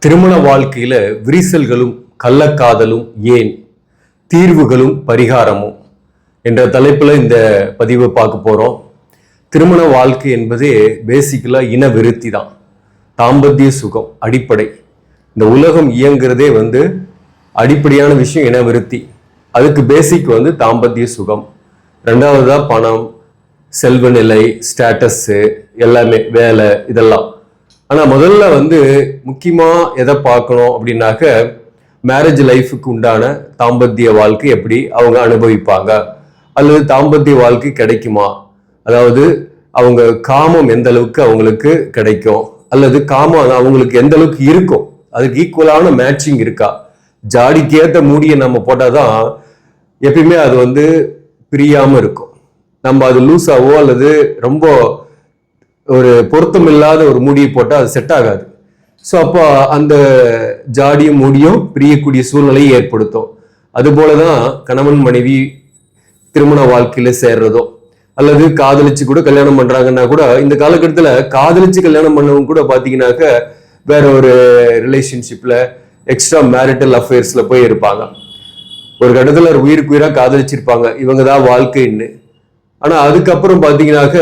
திருமண வாழ்க்கையில விரிசல்களும் கள்ளக்காதலும் ஏன், தீர்வுகளும் பரிகாரமும் என்ற தலைப்புல இந்த பதிவை பார்க்க போறோம். திருமண வாழ்க்கை என்பதே பேசிக்கலா இன விருத்தி தான். தாம்பத்திய சுகம் அடிப்படை. இந்த உலகம் இயங்குறதே அடிப்படையான விஷயம் இன விருத்தி. அதுக்கு பேசிக் தாம்பத்திய சுகம். ரெண்டாவதா பணம், செல்வ நிலை, ஸ்டேட்டஸ், எல்லாமே வேலை, இதெல்லாம். ஆனா முதல்ல முக்கியமா எதை பார்க்கணும் அப்படின்னாக்க, மேரேஜ் லைஃபுக்கு உண்டான தாம்பத்திய வாழ்க்கை எப்படி அவங்க அனுபவிப்பாங்க, அல்லது தாம்பத்திய வாழ்க்கை கிடைக்குமா, அதாவது அவங்க காமம் எந்த அளவுக்கு அவங்களுக்கு கிடைக்கும், அல்லது காமம் அவங்களுக்கு எந்த அளவுக்கு இருக்கும், அதுக்கு ஈக்குவலான மேட்சிங் இருக்கா. ஜாடிக்கேற்ற மூடியை நம்ம போட்டாதான் எப்பயுமே அது பிரியாம இருக்கும். நம்ம அது லூஸாவோ அல்லது ரொம்ப ஒரு பொருத்தம் இல்லாத ஒரு மூடியை போட்டால் அது செட் ஆகாது. ஸோ அப்போ அந்த ஜாடியும் மூடியும் பிரியக்கூடிய சூழ்நிலையை ஏற்படுத்தும். அது போலதான் கணவன் மனைவி திருமண வாழ்க்கையில சேர்றதோ அல்லது காதலிச்சு கூட கல்யாணம் பண்றாங்கன்னா கூட, இந்த காலகட்டத்துல காதலிச்சு கல்யாணம் பண்ணவங்க கூட பாத்தீங்கன்னாக்க வேற ஒரு ரிலேஷன்ஷிப்ல எக்ஸ்ட்ரா மேரிட்டல் அஃபேர்ஸ்ல போய் இருப்பாங்க. ஒரு கட்டத்துல உயிருக்கு உயிரா காதலிச்சிருப்பாங்க, இவங்கதான் வாழ்க்கைன்னு. ஆனா அதுக்கப்புறம் பாத்தீங்கன்னாக்க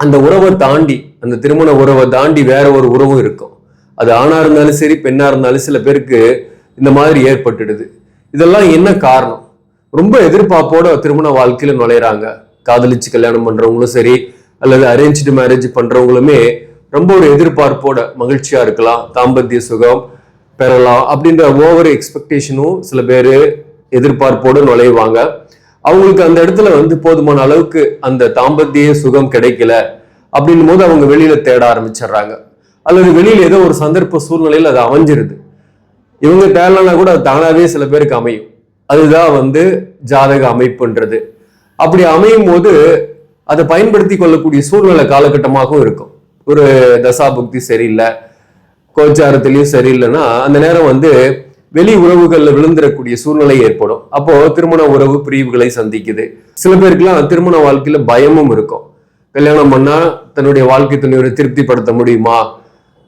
அந்த உறவை தாண்டி, அந்த திருமண உறவை தாண்டி வேற ஒரு உறவும் இருக்கும். அது ஆணா இருந்தாலும் சரி, பெண்ணா இருந்தாலும் சில பேருக்கு இந்த மாதிரி ஏற்பட்டுடுது. இதெல்லாம் என்ன காரணம்? ரொம்ப எதிர்பார்ப்போட திருமண வாழ்க்கையில நுழையிறாங்க. காதலிச்சு கல்யாணம் பண்றவங்களும் சரி, அல்லது அரேஞ்ச்டு மேரேஜ் பண்றவங்களுமே ரொம்ப ஒரு எதிர்பார்ப்போட மகிழ்ச்சியா இருக்கலாம், தாம்பத்திய சுகம் பெறலாம் அப்படின்ற ஓவர் எக்ஸ்பெக்டேஷனும் சில பேர் எதிர்பார்ப்போடு நுழைவாங்க. அவங்களுக்கு அந்த இடத்துல போதுமான அளவுக்கு அந்த தாம்பத்திய சுகம் கிடைக்கல அப்படின்னும் போது அவங்க வெளியில தேட ஆரம்பிச்சிடுறாங்க, அல்லது வெளியில ஏதோ ஒரு சந்தர்ப்ப சூழ்நிலையில் அது அமைஞ்சிருது. இவங்க தேடலன்னா கூட அது தானாவே சில பேருக்கு அமையும். அதுதான் ஜாதக அமைப்புன்றது. அப்படி அமையும் போது அதை பயன்படுத்தி கொள்ளக்கூடிய சூழ்நிலை காலகட்டமாகவும் இருக்கும். ஒரு தசாபுக்தி சரியில்லை, கோச்சாரத்திலையும் சரியில்லைன்னா அந்த நேரம் வெளி உறவுகள்ல விழுந்துடக்கூடிய சூழ்நிலை ஏற்படும். அப்போ திருமண உறவு பிரிவுகளை சந்திக்குது. சில பேருக்குலாம் திருமண வாழ்க்கையில பயமும் இருக்கும். கல்யாணம் பண்ணா தன்னுடைய வாழ்க்கை துணையோட திருப்திப்படுத்த முடியுமா,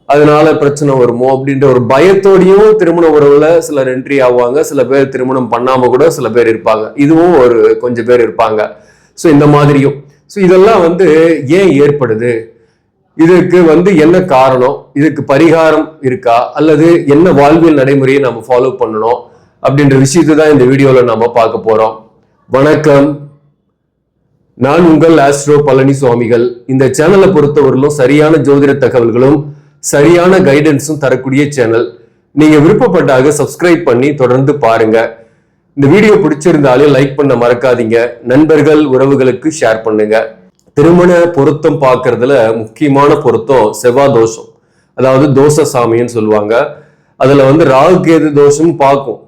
அதனால பிரச்சனை வருமோ அப்படின்ற ஒரு பயத்தோடையும் திருமண உறவுல சிலர் என்ட்ரி ஆவாங்க. சில பேர் திருமணம் பண்ணாம கூட சில பேர் இருப்பாங்க. இதுவும் ஒரு கொஞ்சம் பேர் இருப்பாங்க. ஸோ இந்த மாதிரியும் இதெல்லாம் ஏன் ஏற்படுது, இதுக்கு என்ன காரணம், இதுக்கு பரிகாரம் இருக்கா, அல்லது என்ன வாழ்வியல் நடைமுறையை நம்ம ஃபாலோ பண்ணணும் அப்படின்ற விஷயத்தை தான் இந்த வீடியோல நாம பார்க்க போறோம். வணக்கம், நான் உங்கள் ஆஸ்ட்ரோ பழனி சுவாமிகள். இந்த சேனலை பொறுத்தவரையிலும் சரியான ஜோதிட தகவல்களும் சரியான கைடன்ஸும் தரக்கூடிய சேனல். நீங்க விருப்பப்பட்டாக சப்ஸ்கிரைப் பண்ணி தொடர்ந்து பாருங்க. இந்த வீடியோ பிடிச்சிருந்தாலே லைக் பண்ண மறக்காதீங்க. நண்பர்கள் உறவுகளுக்கு ஷேர் பண்ணுங்க. திருமண பொருத்தம் பார்க்கறதுல முக்கியமான பொருத்தம் செவ்வாய் தோஷம், அதாவது தோஷ சாமின்னு சொல்லுவாங்க. அதுல ராகு கேது தோஷம் பார்க்கும்.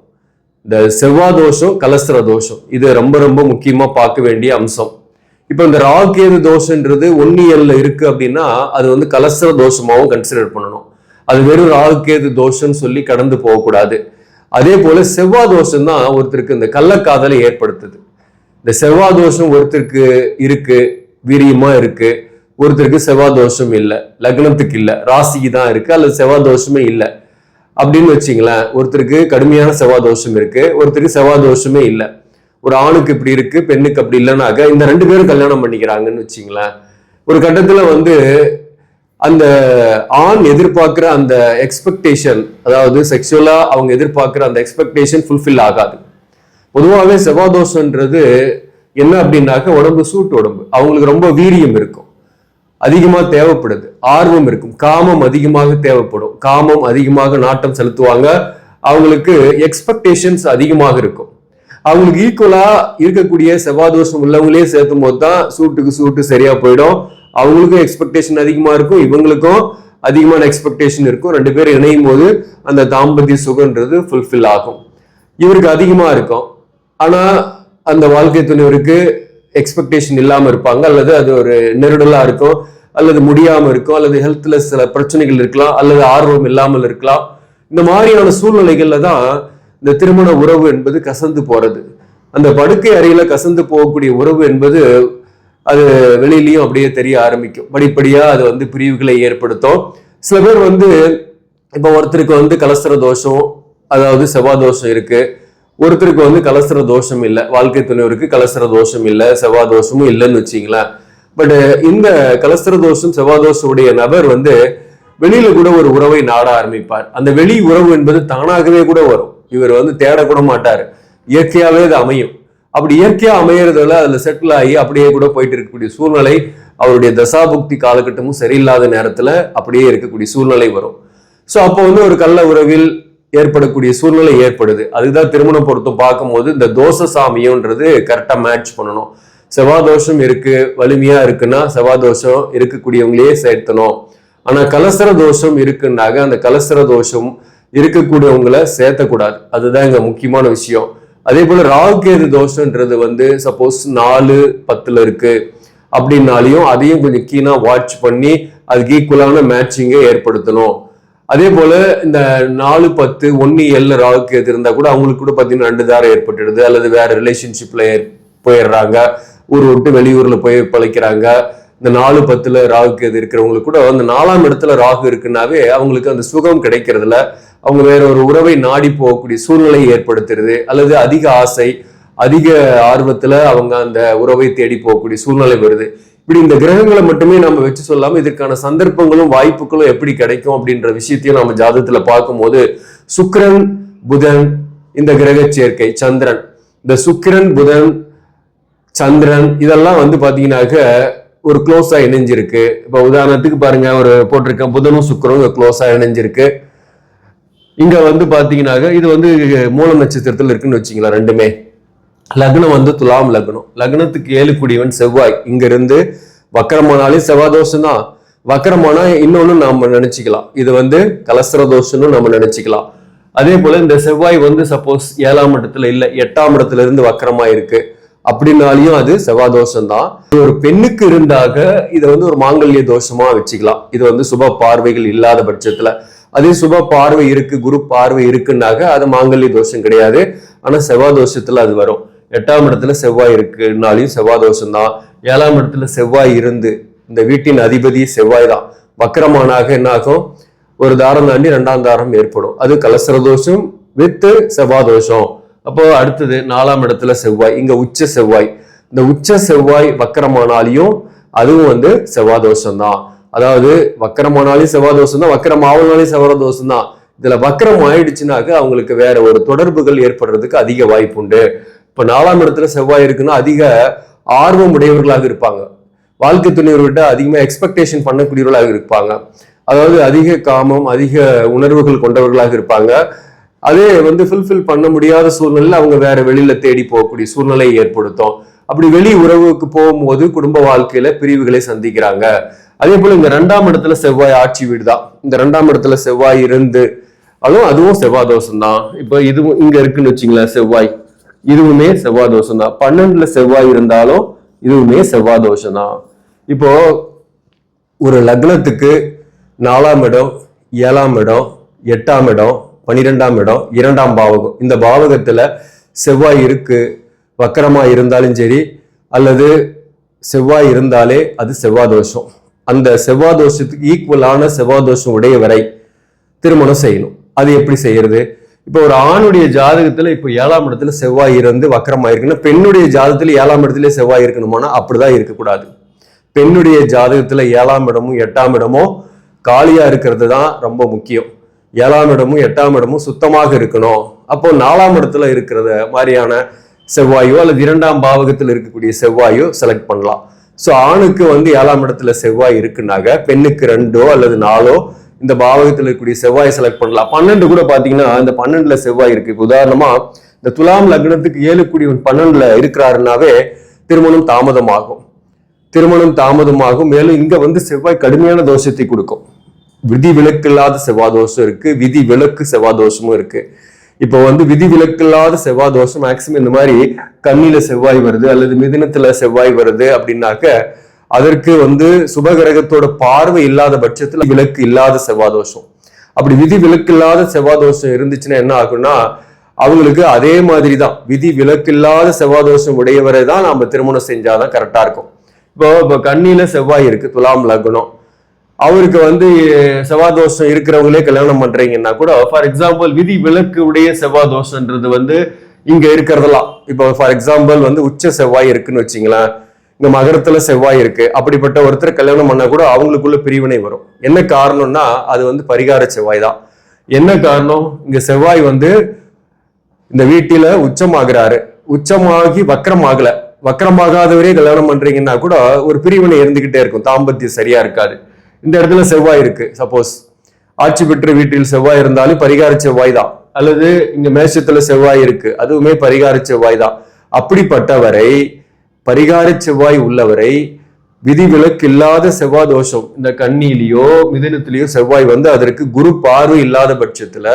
இந்த செவ்வாய் தோஷம், கலஸ்திர தோஷம், இது ரொம்ப ரொம்ப முக்கியமா பார்க்க வேண்டிய அம்சம். இப்ப இந்த ராகு கேது தோஷன்றது ஒன்னியல்ல இருக்கு அப்படின்னா அது கலஸ்திர தோஷமாவும் கன்சிடர் பண்ணணும். அது வெறும் ராகு கேது தோஷம்னு சொல்லி கடந்து போகக்கூடாது. அதே போல செவ்வாய் தோஷம் தான் ஒருத்தருக்கு இந்த கள்ளக்காதலை ஏற்படுத்துது. இந்த செவ்வாய் தோஷம் ஒருத்தருக்கு இருக்கு, வீரியமா இருக்கு, ஒருத்தருக்கு செவ்வாய் தோஷம் இல்லை, லக்னத்துக்கு இல்லை, ராசிக்கு தான் இருக்கு, அல்லது செவ்வாய் தோஷமே இல்லை அப்படின்னு வச்சுங்களேன். ஒருத்தருக்கு கடுமையான செவ்வாய் தோஷம் இருக்கு, ஒருத்தருக்கு செவ்வாய் தோஷமே இல்லை. ஒரு ஆணுக்கு இப்படி இருக்கு, பெண்ணுக்கு அப்படி இல்லைன்னாக்க இந்த ரெண்டு பேரும் கல்யாணம் பண்ணிக்கிறாங்கன்னு வச்சுங்களேன். ஒரு கட்டத்துல அந்த ஆண் எதிர்பார்க்கிற அந்த எக்ஸ்பெக்டேஷன், அதாவது செக்ஷுவலா அவங்க எதிர்பார்க்கிற அந்த எக்ஸ்பெக்டேஷன் ஃபுல்ஃபில் ஆகாது. பொதுவாகவே செவ்வாய் தோஷம்ன்றது என்ன அப்படின்னாக்க உடம்பு சூட்டு உடம்பு, அவங்களுக்கு ரொம்ப வீரியம் இருக்கும், அதிகமா தேவைப்படுது, ஆர்வம் இருக்கும், காமம் அதிகமாக தேவைப்படும், காமம் அதிகமாக நாட்டம் செலுத்துவாங்க, அவங்களுக்கு எக்ஸ்பெக்டேஷன்ஸ் அதிகமாக இருக்கும். அவங்களுக்கு ஈக்குவலா இருக்கக்கூடிய செவ்வாய் தோஷம் உள்ளவங்களே சேர்த்தும் போது தான் சூட்டுக்கு சூட்டு சரியா போயிடும். அவங்களுக்கும் எக்ஸ்பெக்டேஷன் அதிகமா இருக்கும், இவங்களுக்கும் அதிகமான எக்ஸ்பெக்டேஷன் இருக்கும். ரெண்டு பேரும் இணையும் போது அந்த தாம்பத்திய சுகன்றது ஃபுல்ஃபில் ஆகும். இவருக்கு அதிகமா இருக்கும், ஆனா அந்த வாழ்க்கை துணைவருக்கு எக்ஸ்பெக்டேஷன் இல்லாம இருப்பாங்க, அல்லது அது ஒரு நெருடலா இருக்கும், அல்லது முடியாம இருக்கும், அல்லது ஹெல்த்ல சில பிரச்சனைகள் இருக்கலாம், அல்லது ஆர்வம் இல்லாமல் இருக்கலாம். இந்த மாதிரியான சூழ்நிலைகள்ல தான் இந்த திருமண உறவு என்பது கசந்து போறது. அந்த படுக்கை அறையில கசந்து போகக்கூடிய உறவு என்பது அது வெளியிலயும் அப்படியே தெரிய ஆரம்பிக்கும். படிப்படியா அது பிரிவுகளை ஏற்படுத்தும். சில பேர் இப்போ ஒருத்தருக்கு வந்து கலஸ்திர தோஷம், அதாவது செவ்வாய் தோஷம் இருக்கு, ஒருத்தருக்கு வந்து கலஸ்திர தோஷம் இல்லை, வாழ்க்கை துணைவருக்கு கலஸ்திர தோஷம் இல்லை, செவ்வாய் தோஷமும் இல்லைன்னு வச்சிங்களேன். பட் இந்த கலஸ்திர தோஷம் செவ்வாய் தோஷம் உடைய நபர் வந்து வெளியில கூட ஒரு உறவை நாட ஆரம்பிப்பார். அந்த வெளி உறவு என்பது தானாகவே கூட வரும், இவர் வந்து தேடக்கூட மாட்டாரு, இயற்கையாவே அது அமையும். அப்படி இயற்கையா அமையறதுல அதுல செட்டில் ஆகி அப்படியே கூட போயிட்டு இருக்கக்கூடிய சூழ்நிலை, அவருடைய தசாபுக்தி காலகட்டமும் சரியில்லாத நேரத்துல அப்படியே இருக்கக்கூடிய சூழ்நிலை வரும். ஸோ அப்போ வந்து ஒரு கள்ள உறவில் ஏற்படக்கூடிய சூழ்நிலை ஏற்படுது. அதுதான் திருமண பொருத்தம் பார்க்கும்போது இந்த தோஷ சாமியம்ன்றது கரெக்டா மேட்ச் பண்ணணும். செவ்வாய் தோஷம் இருக்கு, வலிமையா இருக்குன்னா செவ்வாய் தோஷம் இருக்கக்கூடியவங்களையே சேர்த்தணும். ஆனா கலசர தோஷம் இருக்குன்னாக அந்த கலசர தோஷம் இருக்கக்கூடியவங்களை சேர்த்தக்கூடாது. அதுதான் இங்க முக்கியமான விஷயம். அதே போல ராகுகேது தோஷம்ன்றது வந்து சப்போஸ் 4-10 இருக்கு அப்படின்னாலையும் அதையும் கொஞ்சம் கீனா வாட்ச் பண்ணி அதுக்கு ஈக்குவலான மேட்சிங்கை ஏற்படுத்தணும். அதே போல இந்த 4-10-1-7 ராகுகேது இருந்தா கூட அவங்களுக்கு கூட பார்த்தீங்கன்னா 2 தாரம் ஏற்பட்டுடுது, அல்லது வேற ரிலேஷன்ஷிப்ல போயிடுறாங்க, ஊர் விட்டு வெளியூர்ல போய் பழைக்கிறாங்க. இந்த 4-10 ராகுகேது இருக்கிறவங்களுக்கு கூட அந்த 4ஆம் இடத்துல ராகு இருக்குன்னாவே அவங்களுக்கு அந்த சுகம் கிடைக்கிறதுல அவங்க வேற ஒரு உறவை நாடி போகக்கூடிய சூழ்நிலை ஏற்படுத்துறது, அல்லது அதிக ஆசை அதிக ஆர்வத்துல அவங்க அந்த உறவை தேடி போகக்கூடிய சூழ்நிலை வருது. இப்படி இந்த கிரகங்களை மட்டுமே நம்ம வச்சு சொல்லாம இதற்கான சந்தர்ப்பங்களும் வாய்ப்புகளும் எப்படி கிடைக்கும் அப்படின்ற விஷயத்தையும் நம்ம ஜாதகத்துல பார்க்கும்போது சுக்கிரன் புதன் இந்த கிரக சேர்க்கை, சந்திரன், இந்த சுக்கிரன் புதன் சந்திரன் இதெல்லாம் வந்து பாத்தீங்கன்னாக்க ஒரு க்ளோஸா இணைஞ்சிருக்கு. இப்ப உதாரணத்துக்கு பாருங்க, ஒரு போட்டிருக்கேன் புதனும் சுக்கிரனும் க்ளோஸா இணைஞ்சிருக்கு. இங்க வந்து பாத்தீங்கன்னாக்க இது வந்து மூல நட்சத்திரத்துல இருக்குன்னு வச்சுங்களா. ரெண்டுமே லக்னம் வந்து துலாம் லக்னம், லக்னத்துக்கு 7 கூடியவன் செவ்வாய். இங்க இருந்து வக்கரமானாலே செவ்வாய் தோஷம் தான். வக்கரமானா இன்னொன்னு நாம நினைச்சுக்கலாம், இது வந்து கலஸ்திர தோஷம்னு நம்ம நினைச்சுக்கலாம். அதே போல இந்த செவ்வாய் வந்து சப்போஸ் 7ஆம் இடத்துல இல்ல 8ஆம் இடத்துல இருந்து வக்கரமா இருக்கு அப்படின்னாலையும் அது செவ்வாய் தோஷம் தான். ஒரு பெண்ணுக்கு இருந்தாக இதை வந்து ஒரு மாங்கல்ய தோஷமா வச்சுக்கலாம். இது வந்து சுப பார்வைகள் இல்லாத பட்சத்துல. அதே சுப பார்வை இருக்கு, குரு பார்வை இருக்குன்னாக அது மாங்கல்ய தோஷம் கிடையாது, ஆனா செவ்வாய் தோஷத்துல அது வரும். 8ஆம் இடத்துல செவ்வாய் இருக்குனாலையும் செவ்வாய் தோஷம் தான். 7ஆம் இடத்துல செவ்வாய் இருந்து இந்த வீட்டின் அதிபதி செவ்வாய் தான். வக்கரமானாக என்ன ஆகும், ஒரு தாரம் தாண்டி 2ஆம் தாரம் ஏற்படும், அது கலசர தோஷம் வித் செவ்வாய் தோஷம். அப்போ அடுத்தது 4ஆம் இடத்துல செவ்வாய், இங்க உச்ச செவ்வாய். இந்த உச்ச செவ்வாய் வக்கரமானாலையும் அதுவும் வந்து செவ்வாய் தோஷம் தான். அதாவது வக்கரமானாலையும் செவ்வாய் தோஷம் தான், வக்கரம் ஆவனாலையும் செவ்வாய் தோஷம் தான். இதுல வக்கரம் ஆயிடுச்சுனாக்க அவங்களுக்கு வேற ஒரு தொடர்புகள் ஏற்படுறதுக்கு அதிக வாய்ப்பு உண்டு. இப்ப 4ஆம் இடத்துல செவ்வாய் இருக்குன்னா அதிக ஆர்வம் உடையவர்களாக இருப்பாங்க, வாழ்க்கை துணைவர்கிட்ட அதிகமா எக்ஸ்பெக்டேஷன் பண்ணக்கூடியவர்களாக இருப்பாங்க, அதாவது அதிக காமம் அதிக உணர்வுகள் கொண்டவர்களாக இருப்பாங்க. அதே வந்து ஃபுல்ஃபில் பண்ண முடியாத சூழ்நிலையில் அவங்க வேற வெளியில தேடி போகக்கூடிய சூழ்நிலை ஏற்படுத்தும். அப்படி வெளி உறவுக்கு போகும்போது குடும்ப வாழ்க்கையில பிரிவுகளை சந்திக்கிறாங்க. அதே போல இந்த 2ஆம் இடத்துல செவ்வாய் ஆட்சி வீடு தான். இந்த 2ஆம் இடத்துல செவ்வாய் இருந்து அதுவும் செவ்வாய் தோஷம் தான். இப்ப இதுவும் இங்க இருக்குன்னு வச்சுங்களேன் செவ்வாய், இதுவுமே செவ்வாய் தோஷம் தான். 12ல செவ்வாய் இருந்தாலும் இதுவுமே செவ்வாய் தோஷம் தான். இப்போ ஒரு லக்னத்துக்கு 4ஆம் இடம் 7ஆம் இடம் 8ஆம் இடம் 12ஆம் இடம் 2ஆம் பாவகம், இந்த பாவகத்துல செவ்வாய் இருக்கு, வக்கரமா இருந்தாலும் சரி அல்லது செவ்வாய் இருந்தாலே அது செவ்வாய் தோஷம். அந்த செவ்வாய் தோஷத்துக்கு ஈக்குவலான செவ்வாய் தோஷம் உடையவரை திருமணம் செய்யணும். அது எப்படி செய்யறது? இப்போ ஒரு ஆணுடைய ஜாதகத்துல இப்போ 7ஆம் இடத்துல செவ்வாய் இருந்து வக்கரமா இருக்குன்னா பெண்ணுடைய ஜாதகத்துல 7ஆம் இடத்துல செவ்வாய் இருக்கணுமானா அப்படிதான் இருக்கக்கூடாது. பெண்ணுடைய ஜாதகத்துல 7ஆம் இடமும் 8ஆம் இடமும் காலியா இருக்கிறது தான் ரொம்ப முக்கியம். 7ஆம் இடமும் 8ஆம் இடமும் சுத்தமாக இருக்கணும். அப்போ 4ஆம் இடத்துல இருக்கிறத மாதிரியான செவ்வாயோ அல்லது 2ஆம் பாவகத்தில் இருக்கக்கூடிய செவ்வாயோ செலக்ட் பண்ணலாம். ஸோ ஆணுக்கு வந்து 7ஆம் இடத்துல செவ்வாய் இருக்குனாக பெண்ணுக்கு 2ஓ அல்லது 4ஓ இந்த பாவகத்தில் இருக்கக்கூடிய செவ்வாயை செலக்ட் பண்ணலாம். 12 கூட பாத்தீங்கன்னா இந்த 12ல செவ்வாய் இருக்கு. உதாரணமா இந்த துலாம் லக்னத்துக்கு 7 கூடியவன் 12ல இருக்கிறாருனாவே திருமணம் தாமதமாகும். மேலும் இங்க வந்து செவ்வாய் கடுமையான தோஷத்தை கொடுக்கும். விதி விலக்கு இல்லாத செவ்வாய் தோஷம் இருக்கு, விதி விலக்கு செவ்வாய் தோஷமும் இருக்கு. இப்போ வந்து விதி விலக்கு இல்லாத செவ்வாய் தோஷம் மேக்சிமம் இந்த மாதிரி கண்ணில செவ்வாய் வருது அல்லது மிதுனத்துல செவ்வாய் வருது அப்படின்னாக்க அதற்கு வந்து சுபகிரகத்தோட பார்வை இல்லாத பட்சத்துல விலக்கு இல்லாத செவ்வாய் தோஷம். அப்படி விதி விலக்கு இல்லாத செவ்வாய் தோஷம் இருந்துச்சுன்னா என்ன ஆகும்னா அவங்களுக்கு அதே மாதிரி தான் விதி விலக்கு இல்லாத செவ்வாய் தோஷம் உடையவரை தான் நாம திருமணம் செஞ்சாதான் கரெக்டா இருக்கும். இப்போ கண்ணில செவ்வாய் இருக்கு, துலாம் லக்னம், அவருக்கு வந்து செவ்வாய் தோஷம் இருக்கிறவங்களே கல்யாணம் பண்றீங்கன்னா கூட, ஃபார் எக்ஸாம்பிள் விதி விலக்கு உடைய செவ்வாய் தோஷம்ன்றது வந்து இங்க இருக்கிறதெல்லாம், இப்போ ஃபார் எக்ஸாம்பிள் வந்து உச்ச செவ்வாய் இருக்குன்னு வச்சுங்களேன், இங்க மகரத்துல செவ்வாய் இருக்கு, அப்படிப்பட்ட ஒருத்தர் கல்யாணம் பண்ணா கூட அவங்களுக்குள்ள பிரிவினை வரும். என்ன காரணம்னா அது வந்து பரிகார செவ்வாய் தான். என்ன காரணம், இங்க செவ்வாய் வந்து இந்த வீட்டில உச்சமாகிறாரு, உச்சமாகி வக்கரம் ஆகல, வக்கரமாகாதவரே கல்யாணம் பண்றீங்கன்னா கூட ஒரு பிரிவினை இருந்துகிட்டே இருக்கும், தாம்பத்தியம் சரியா இருக்காது. இந்த இடத்துல செவ்வாய் இருக்கு, சப்போஸ் ஆட்சி பெற்ற வீட்டில் செவ்வாய் இருந்தாலும் பரிகார செவ்வாய் தான், அல்லது இங்க மேஷத்துல செவ்வாய் இருக்கு, அதுவுமே பரிகார செவ்வாய் தான். அப்படிப்பட்டவரை, பரிகார செவ்வாய் உள்ளவரை, விதிவிலக்கு இல்லாத செவ்வாய் தோஷம் இந்த கன்னியிலேயோ மிதுனத்திலேயோ செவ்வாய் வந்து அதற்கு குரு பார்வை இல்லாத பட்சத்துல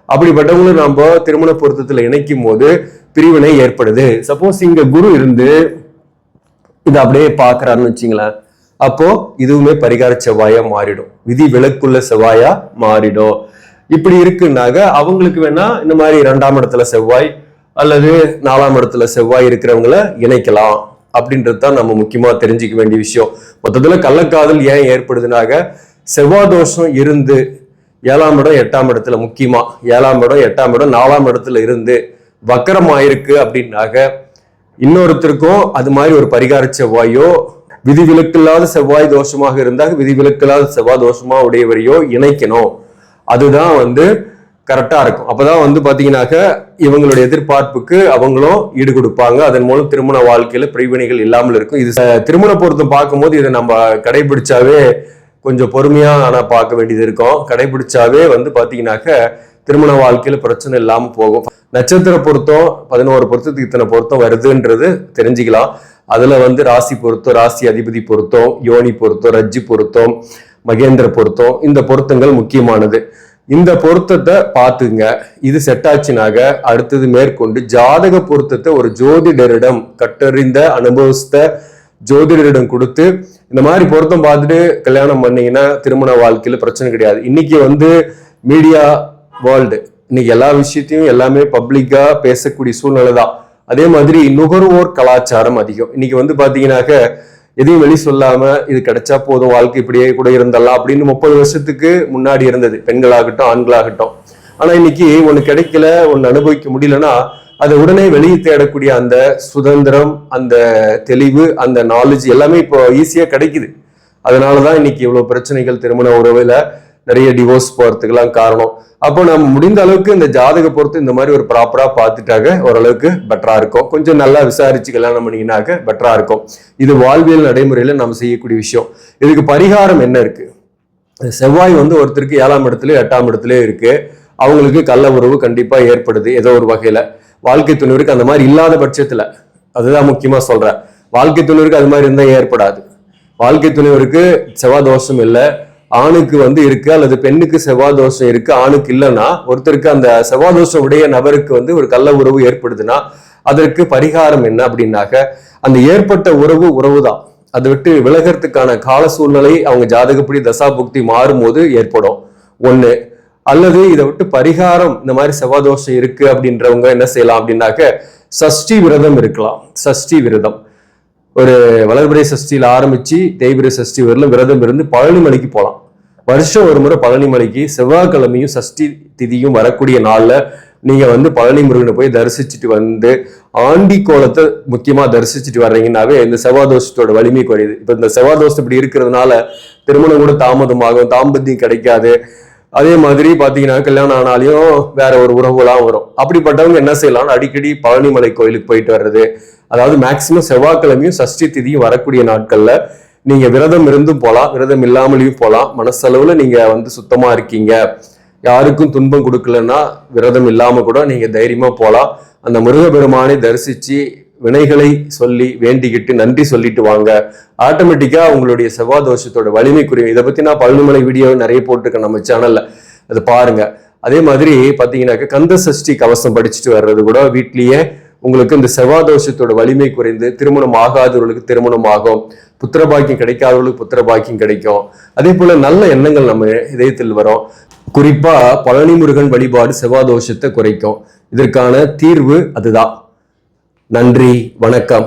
அப்படிப்பட்டவங்களும் நம்ம திருமண பொருத்தத்துல இணைக்கும் போது பிரிவினை ஏற்படுது. சப்போஸ் இங்க குரு இருந்து இதை அப்படியே பாக்குறாருன்னு வச்சுங்களேன், அப்போ இதுவுமே பரிகார செவ்வாயா மாறிடும், விதி விலக்குள்ள செவ்வாயா மாறிடும். இப்படி இருக்குன்னாக அவங்களுக்கு வேணா இந்த மாதிரி 2ஆம் இடத்துல செவ்வாய் அல்லது 4ஆம் இடத்துல செவ்வாய் இருக்கிறவங்கள இணைக்கலாம் அப்படின்றது தான் நம்ம முக்கியமா தெரிஞ்சுக்க வேண்டிய விஷயம். மொத்தத்துல கள்ளக்காதல் ஏன் ஏற்படுதுனாக, செவ்வாய் தோஷம் இருந்து 7ஆம் இடம் 8ஆம் இடத்துல, முக்கியமா 7ஆம் இடம் 8ஆம் இடம் 4ஆம் இடத்துல இருந்து வக்கரம் ஆயிருக்கு அப்படின்னாக, இன்னொருத்தருக்கும் அது மாதிரி ஒரு பரிகார செவ்வாயோ விதிவிலக்கில்லாத செவ்வாய் தோஷமாக இருந்தால் விதிவிலக்கில்லாத செவ்வாய் தோஷமா உடையவரையோ இணைக்கணும். அதுதான் வந்து கரெக்டா இருக்கும். அப்பதான் வந்து பாத்தீங்கன்னாக்க இவங்களுடைய எதிர்பார்ப்புக்கு அவங்களும் ஈடு கொடுப்பாங்க. அதன் மூலம் திருமண வாழ்க்கையில பிரிவினைகள் இல்லாமல் இருக்கும். இது திருமண பொருத்தம் பார்க்கும்போது இதை நம்ம கடைபிடிச்சாவே கொஞ்சம் பொறுமையா ஆனா பார்க்க வேண்டியது இருக்கும். கடைபிடிச்சாவே வந்து பாத்தீங்கன்னாக்க திருமண வாழ்க்கையில பிரச்சனை இல்லாம போகும். நட்சத்திர பொருத்தம் 11 பொருத்தத்துக்கு இத்தனை பொருத்தம் வருதுன்றது தெரிஞ்சுக்கலாம். அதுல வந்து ராசி பொருத்தம், ராசி அதிபதி பொருத்தம், யோனி பொருத்தம், ரஜ்ஜி பொருத்தம், மகேந்திர பொருத்தம், இந்த பொருத்தங்கள் முக்கியமானது. இந்த பொருத்தத்தை பார்த்துங்க. இது செட் ஆச்சுனாக அடுத்தது மேற்கொண்டு ஜாதக பொருத்தத்தை ஒரு ஜோதிடரிடம், கற்றறிந்த அனுபவஸ்த ஜோதிடரிடம் கொடுத்து இந்த மாதிரி பொருத்தம் பார்த்துட்டு கல்யாணம் பண்ணீங்கன்னா திருமண வாழ்க்கையில பிரச்சனை கிடையாது. இன்னைக்கு வந்து மீடியா வேர்ல்டு, இன்னைக்கு எல்லா விஷயத்தையும் எல்லாமே பப்ளிக்கா பேசக்கூடிய சூழ்நிலை தான். அதே மாதிரி நுகர்வோர் கலாச்சாரம் அதிகம். இன்னைக்கு வந்து பாத்தீங்கன்னாக்க எதையும் வெளி சொல்லாம இது கிடைச்சா போதும், வாழ்க்கை இப்படியே கூட இருந்தலாம் அப்படின்னு 30 வருஷத்துக்கு முன்னாடி இருந்தது, பெண்களாகட்டும் ஆண்களாகட்டும். ஆனா இன்னைக்கு ஒண்ணு கிடைக்கல, ஒண்ணு அனுபவிக்க முடியலன்னா அதை உடனே வெளியே தேடக்கூடிய அந்த சுதந்திரம், அந்த தெளிவு, அந்த நாலேஜ் எல்லாமே இப்போ ஈஸியா கிடைக்குது. அதனாலதான் இன்னைக்கு இவ்வளவு பிரச்சனைகள் திருமண உறவுல நிறைய டிவோர்ஸ் போறதுக்கெல்லாம் காரணம். அப்போ நம்ம முடிந்த அளவுக்கு இந்த ஜாதக பொறுத்து இந்த மாதிரி ஒரு ப்ராப்பரா பார்த்துட்டாக ஓரளவுக்கு பெட்டரா இருக்கும். கொஞ்சம் நல்லா விசாரிச்சு கல்யாணம் பண்ணிங்கனாக்க பெட்டரா இருக்கும். இது வாழ்வியல் நடைமுறையில நம்ம செய்யக்கூடிய விஷயம். இதுக்கு பரிகாரம் என்ன இருக்கு? செவ்வாய் வந்து ஒருத்தருக்கு 7ஆம் இடத்துல 8ஆம் இடத்துல இருக்கு, அவங்களுக்கு கள்ள உறவு கண்டிப்பா ஏற்படுது ஏதோ ஒரு வகையில. வாழ்க்கை துணைவருக்கு அந்த மாதிரி இல்லாத பட்சத்துல, அதுதான் முக்கியமா சொல்றேன், வாழ்க்கை துணைவருக்கு அது மாதிரி இருந்தா ஏற்படாது. வாழ்க்கை துணைவருக்கு செவ்வாய் தோஷம் இல்லை, ஆணுக்கு வந்து இருக்கு, அல்லது பெண்ணுக்கு செவ்வாய் தோஷம் இருக்கு ஆணுக்கு இல்லைன்னா, ஒருத்தருக்கு அந்த செவ்வாய் தோஷம் உடைய நபருக்கு வந்து ஒரு கள்ள உறவு ஏற்படுதுன்னா அதற்கு பரிகாரம் என்ன அப்படின்னாக்க, அந்த ஏற்பட்ட உறவு தான், அதை விட்டு விலகிறதுக்கான கால சூழ்நிலை அவங்க ஜாதகப்படி தசாபுக்தி மாறும் போது ஏற்படும் ஒண்ணு. அல்லது இதை விட்டு பரிகாரம், இந்த மாதிரி செவ்வாய் தோஷம் இருக்கு அப்படின்றவங்க என்ன செய்யலாம் அப்படின்னாக்க, சஷ்டி விரதம் இருக்கலாம். சஷ்டி விரதம் ஒரு வளர்பிறை சஷ்டியில ஆரம்பிச்சு தேய்பிரை சஷ்டி வரலும் விரதம் இருந்து பழனி மலைக்கு போகலாம். வருஷம் ஒரு முறை பழனி மலைக்கு செவ்வாய்க்கிழமையும் சஷ்டி திதியும் வரக்கூடிய நாள்ல நீங்க வந்து பழனி முருகனை போய் தரிசிச்சுட்டு வந்து ஆண்டி கோலத்தை முக்கியமா தரிசிச்சுட்டு வர்றீங்கன்னாவே இந்த செவ்வாய் தோஷத்தோட வலிமை குறையுது. இப்ப இந்த செவ்வாய் தோஷம் இப்படி இருக்கிறதுனால திருமணம் கூட தாமதமாகும், தாம்பத்தியம் கிடைக்காது. அதே மாதிரி பாத்தீங்கன்னா கல்யாணம் ஆனாலையும் வேற ஒரு உறவுலாம் வரும். அப்படிப்பட்டவங்க என்ன செய்யலாம், அடிக்கடி பழனிமலை கோயிலுக்கு போயிட்டு வர்றது, அதாவது மேக்சிமம் செவ்வாய்க்கிழமையும் சஷ்டி திதியும் வரக்கூடிய நாட்கள்ல நீங்க விரதம் இருந்தும் போகலாம், விரதம் இல்லாமலையும் போகலாம். மனசளவுல நீங்க வந்து சுத்தமா இருக்கீங்க, யாருக்கும் துன்பம் கொடுக்கலன்னா விரதம் இல்லாம கூட நீங்க தைரியமா போகலாம். அந்த முருகபெருமானை தரிசிச்சு வினைகளை சொல்லி வேண்டிக்கிட்டு நன்றி சொல்லிட்டு வாங்க. ஆட்டோமேட்டிக்கா உங்களுடைய செவ்வாய் தோஷத்தோட வலிமை குறையும். இதை பத்தி நான் பழனிமலை வீடியோ நிறைய போட்டிருக்கேன் நம்ம சேனல்ல, அதை பாருங்க. அதே மாதிரி பாத்தீங்கன்னாக்க கந்த சஷ்டி கவசம் படிச்சுட்டு வர்றது கூட வீட்லயே உங்களுக்கு இந்த செவ்வாய் தோஷத்தோட வலிமை குறைந்து திருமணம் ஆகாதவர்களுக்கு திருமணம் ஆகும், புத்திரபாக்கியம் கிடைக்காதவர்களுக்கு புத்திரபாக்கியம் கிடைக்கும். அதே போல நல்ல எண்ணங்கள் நம்ம இதயத்தில் வரும். குறிப்பா பழனி முருகன் வழிபாடு செவ்வாய் தோஷத்தை குறைக்கும். இதற்கான தீர்வு அதுதான். நன்றி, வணக்கம்.